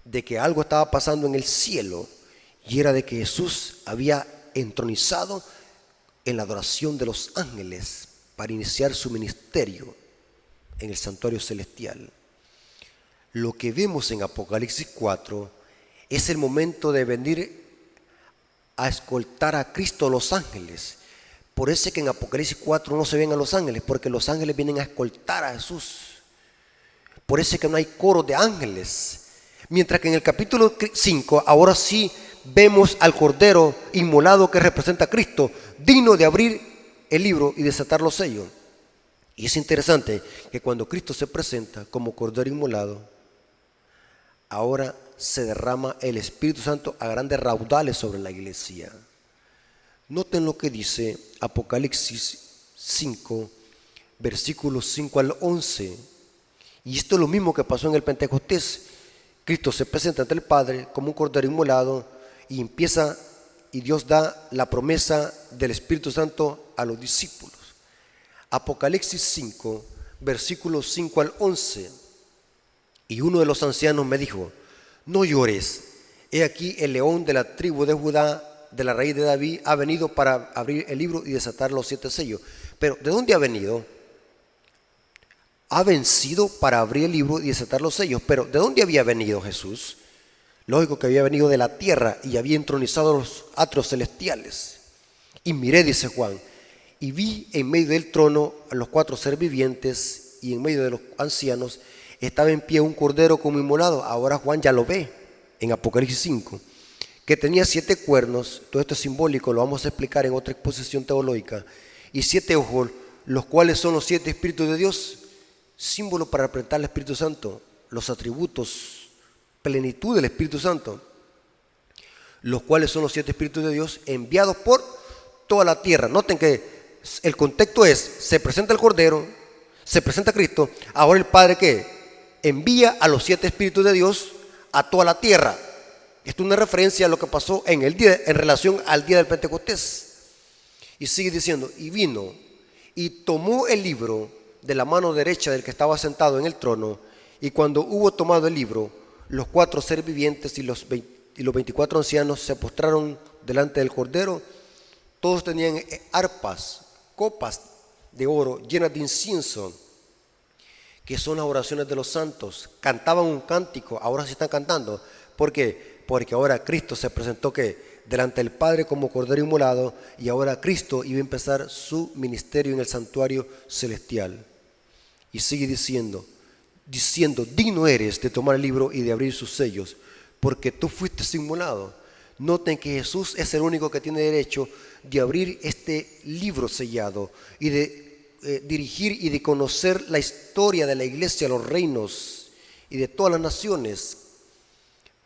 [SPEAKER 1] de que algo estaba pasando en el cielo, y era de que Jesús había entronizado en la adoración de los ángeles para iniciar su ministerio en el santuario celestial. Lo que vemos en Apocalipsis 4 es el momento de venir a escoltar a Cristo los ángeles. Por eso es que en Apocalipsis 4 no se ven a los ángeles, porque los ángeles vienen a escoltar a Jesús. Por eso es que no hay coro de ángeles. Mientras que en el capítulo 5 ahora sí vemos al Cordero inmolado que representa a Cristo, digno de abrir el libro y desatar los sellos. Y es interesante que cuando Cristo se presenta como Cordero inmolado, ahora se derrama el Espíritu Santo a grandes raudales sobre la iglesia. Noten lo que dice Apocalipsis 5, versículos 5 al 11. Y esto es lo mismo que pasó en el Pentecostés. Cristo se presenta ante el Padre como un Cordero inmolado, y Dios da la promesa del Espíritu Santo a los discípulos. Apocalipsis 5, versículos 5 al 11. Y uno de los ancianos me dijo, no llores, he aquí el león de la tribu de Judá, de la raíz de David, ha venido para abrir el libro y desatar los 7 sellos. Pero ¿de dónde ha venido? Ha vencido para abrir el libro y desatar los sellos. Pero ¿de dónde había venido Jesús? lógico que había venido de la tierra y había entronizado los atrios celestiales. Y miré, dice Juan, y vi en medio del trono a los 4 seres vivientes y en medio de los ancianos estaba en pie un cordero como inmolado. Ahora Juan ya lo ve en Apocalipsis 5, que tenía 7 cuernos. Todo esto es simbólico, lo vamos a explicar en otra exposición teológica. Y 7 ojos, los cuales son los 7 espíritus de Dios, símbolo para representar al Espíritu Santo, los atributos, plenitud del Espíritu Santo, los cuales son los 7 espíritus de Dios enviados por toda la tierra. Noten que el contexto es, se presenta el Cordero, se presenta Cristo, ahora el Padre ¿qué? Envía a los 7 espíritus de Dios a toda la tierra. Esto es una referencia a lo que pasó en relación al día del Pentecostés. Y sigue diciendo, y vino y tomó el libro de la mano derecha del que estaba sentado en el trono, y cuando hubo tomado el libro, los 4 seres vivientes y los 24 ancianos se postraron delante del Cordero. Todos tenían arpas, copas de oro llenas de incienso, que son las oraciones de los santos. Cantaban un cántico, ahora se están cantando. ¿Por qué? Porque ahora Cristo se presentó ¿qué? Delante del Padre como Cordero inmolado, y ahora Cristo iba a empezar su ministerio en el santuario celestial. Y sigue diciendo, digno eres de tomar el libro y de abrir sus sellos, porque tú fuiste inmolado. Noten que Jesús es el único que tiene derecho de abrir este libro sellado y de dirigir y de conocer la historia de la iglesia, los reinos y de todas las naciones,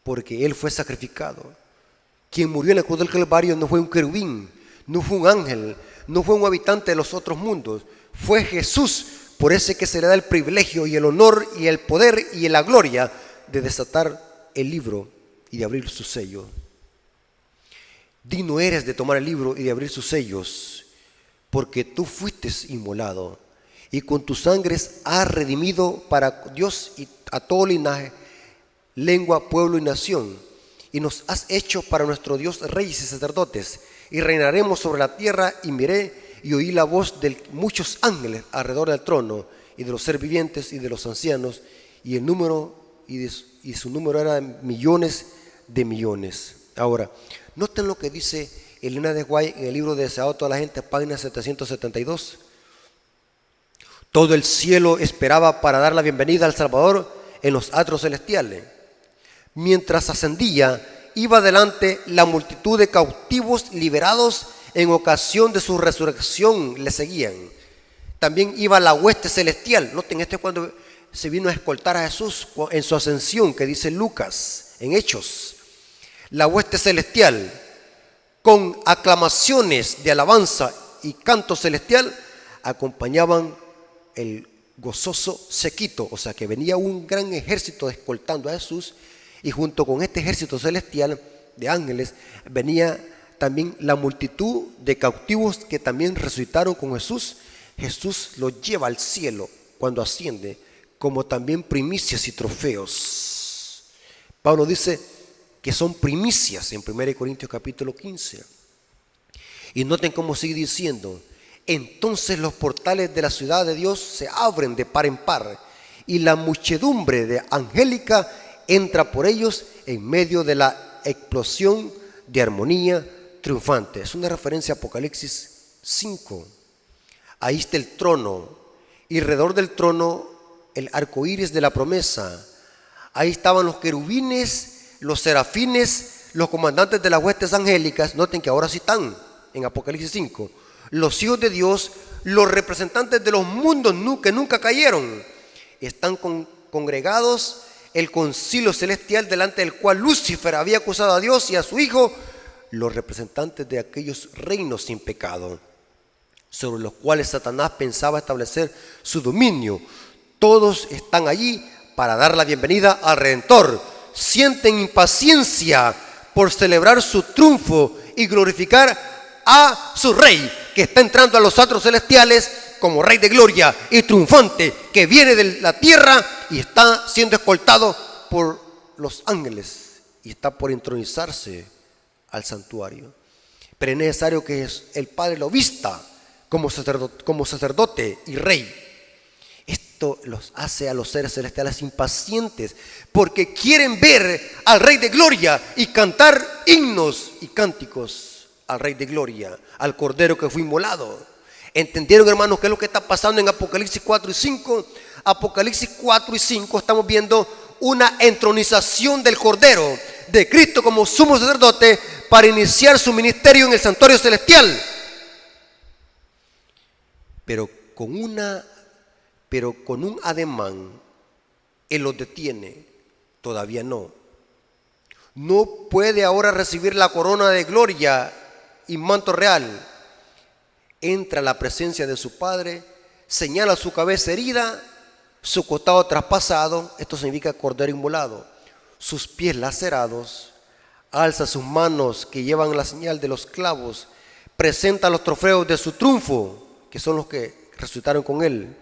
[SPEAKER 1] porque Él fue sacrificado. Quien murió en la cruz del Calvario no fue un querubín, no fue un ángel, no fue un habitante de los otros mundos, fue Jesús. Por eso es que se le da el privilegio y el honor y el poder y la gloria de desatar el libro y de abrir su sello. Digno eres de tomar el libro y de abrir sus sellos, porque tú fuiste inmolado y con tu sangre has redimido para Dios y a todo linaje, lengua, pueblo y nación, y nos has hecho para nuestro Dios reyes y sacerdotes, y reinaremos sobre la tierra. Y miré y oí la voz de muchos ángeles alrededor del trono y de los seres vivientes y de los ancianos, y el número y su número era millones de millones. Ahora, noten lo que dice Elena de White en el libro de Deseado a toda la gente, página 772. Todo el cielo esperaba para dar la bienvenida al Salvador en los atrios celestiales. Mientras ascendía, iba delante la multitud de cautivos liberados en ocasión de su resurrección, le seguían. También iba la hueste celestial. Noten, esto es cuando se vino a escoltar a Jesús en su ascensión, que dice Lucas en Hechos. La hueste celestial, con aclamaciones de alabanza y canto celestial, acompañaban el gozoso séquito, o sea que venía un gran ejército escoltando a Jesús, y junto con este ejército celestial de ángeles venía también la multitud de cautivos que también resucitaron con Jesús. Jesús los lleva al cielo cuando asciende, como también primicias y trofeos. Pablo dice que son primicias en 1 Corintios capítulo 15. Y noten cómo sigue diciendo: entonces los portales de la ciudad de Dios se abren de par en par, y la muchedumbre de angélica entra por ellos en medio de la explosión de armonía triunfante. Es una referencia a Apocalipsis 5. Ahí está el trono, y alrededor del trono el arco iris de la promesa. Ahí estaban los querubines, los serafines, los comandantes de las huestes angélicas. Noten que ahora sí están en Apocalipsis 5. Los hijos de Dios, los representantes de los mundos que nunca cayeron, están congregados el concilio celestial, delante del cual Lucifer había acusado a Dios y a su Hijo, los representantes de aquellos reinos sin pecado, sobre los cuales Satanás pensaba establecer su dominio. Todos están allí para dar la bienvenida al Redentor. Sienten impaciencia por celebrar su triunfo y glorificar a su Rey, que está entrando a los atrios celestiales como Rey de gloria y triunfante, que viene de la tierra y está siendo escoltado por los ángeles y está por entronizarse al santuario. Pero es necesario que el Padre lo vista como sacerdote y Rey. Esto los hace a los seres celestiales impacientes porque quieren ver al Rey de Gloria y cantar himnos y cánticos al Rey de Gloria, al Cordero que fue inmolado. ¿Entendieron, hermanos, qué es lo que está pasando en Apocalipsis 4 y 5? Apocalipsis 4 y 5 estamos viendo una entronización del Cordero, de Cristo como sumo sacerdote para iniciar su ministerio en el santuario celestial. Pero con un ademán, Él los detiene. Todavía no. No puede ahora recibir la corona de gloria y manto real. Entra a la presencia de su Padre, señala su cabeza herida, su costado traspasado, esto significa cordero inmolado, sus pies lacerados, alza sus manos que llevan la señal de los clavos, presenta los trofeos de su triunfo, que son los que resucitaron con él.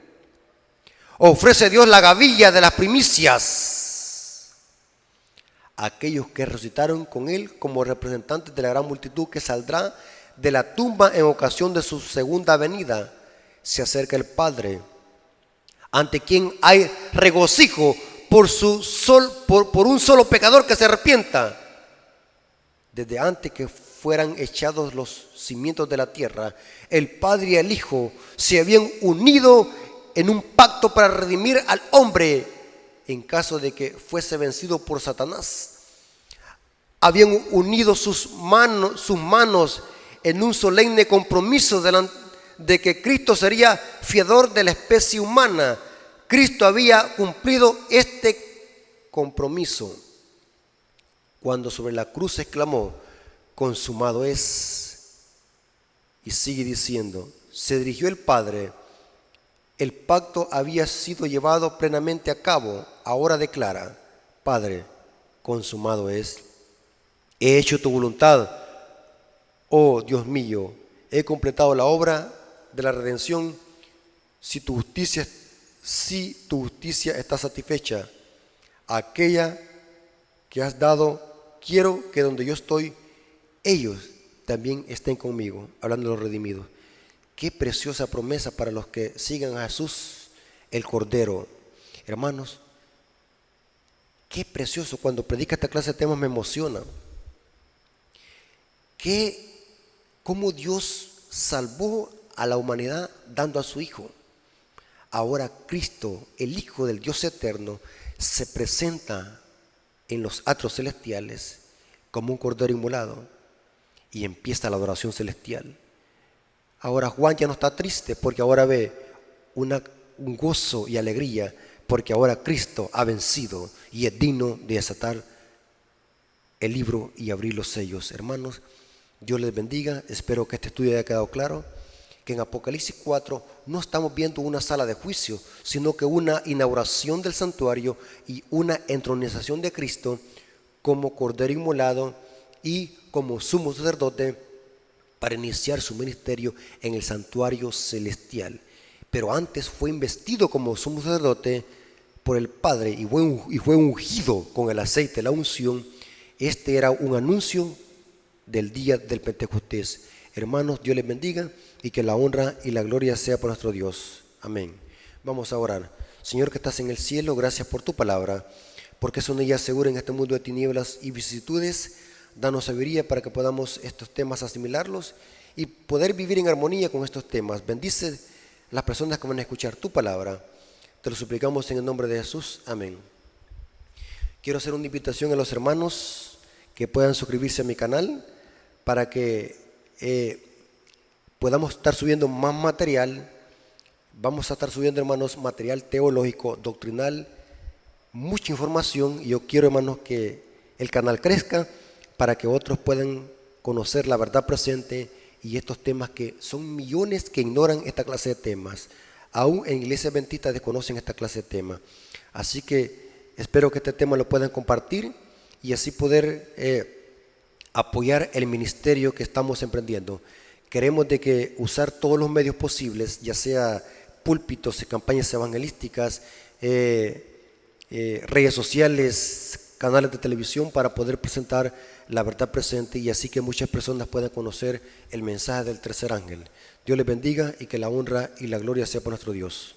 [SPEAKER 1] Ofrece a Dios la gavilla de las primicias a aquellos que resucitaron con él como representantes de la gran multitud que saldrá de la tumba en ocasión de su segunda venida. Se acerca el Padre, ante quien hay regocijo por un solo pecador que se arrepienta. Desde antes que fueran echados los cimientos de la tierra, el Padre y el Hijo se habían unido en un pacto para redimir al hombre en caso de que fuese vencido por Satanás. Habían unido sus manos en un solemne compromiso de que Cristo sería fiador de la especie humana. Cristo había cumplido este compromiso cuando sobre la cruz exclamó: consumado es. Y sigue diciendo, se dirigió el Padre. El pacto había sido llevado plenamente a cabo. Ahora declara: Padre, consumado es. He hecho tu voluntad, oh Dios mío. He completado la obra de la redención. Si tu justicia está satisfecha, aquella que has dado, quiero que donde yo estoy, ellos también estén conmigo. Hablando de los redimidos. Qué preciosa promesa para los que sigan a Jesús, el Cordero. Hermanos, qué precioso. Cuando predica esta clase de temas me emociona. Cómo Dios salvó a la humanidad dando a su Hijo. Ahora Cristo, el Hijo del Dios eterno, se presenta en los atrios celestiales como un cordero inmolado y empieza la adoración celestial. Ahora Juan ya no está triste porque ahora ve un gozo y alegría porque ahora Cristo ha vencido y es digno de desatar el libro y abrir los sellos. Hermanos, Dios les bendiga. Espero que este estudio haya quedado claro, que en Apocalipsis 4 no estamos viendo una sala de juicio, sino que una inauguración del santuario y una entronización de Cristo como cordero inmolado y como sumo sacerdote para iniciar su ministerio en el santuario celestial. Pero antes fue investido como sumo sacerdote por el Padre y fue ungido con el aceite, la unción. Este era un anuncio del día del Pentecostés. Hermanos, Dios les bendiga y que la honra y la gloria sea por nuestro Dios. Amén. Vamos a orar. Señor que estás en el cielo, gracias por tu palabra, porque son ellas seguras en este mundo de tinieblas y vicisitudes. Danos sabiduría para que podamos estos temas asimilarlos y poder vivir en armonía con estos temas. Bendice las personas que van a escuchar tu palabra. Te lo suplicamos en el nombre de Jesús. Amén. Quiero hacer una invitación a los hermanos que puedan suscribirse a mi canal para que podamos estar subiendo más material. Vamos a estar subiendo, hermanos, material teológico, doctrinal, mucha información. Y yo quiero, hermanos, que el canal crezca para que otros puedan conocer la verdad presente y estos temas que son millones que ignoran esta clase de temas. Aún en iglesias adventistas desconocen esta clase de temas. Así que espero que este tema lo puedan compartir y así poder apoyar el ministerio que estamos emprendiendo. Queremos de que usar todos los medios posibles, ya sea púlpitos, campañas evangelísticas, redes sociales, canales de televisión, para poder presentar la verdad presente y así que muchas personas puedan conocer el mensaje del tercer ángel. Dios les bendiga y que la honra y la gloria sea por nuestro Dios.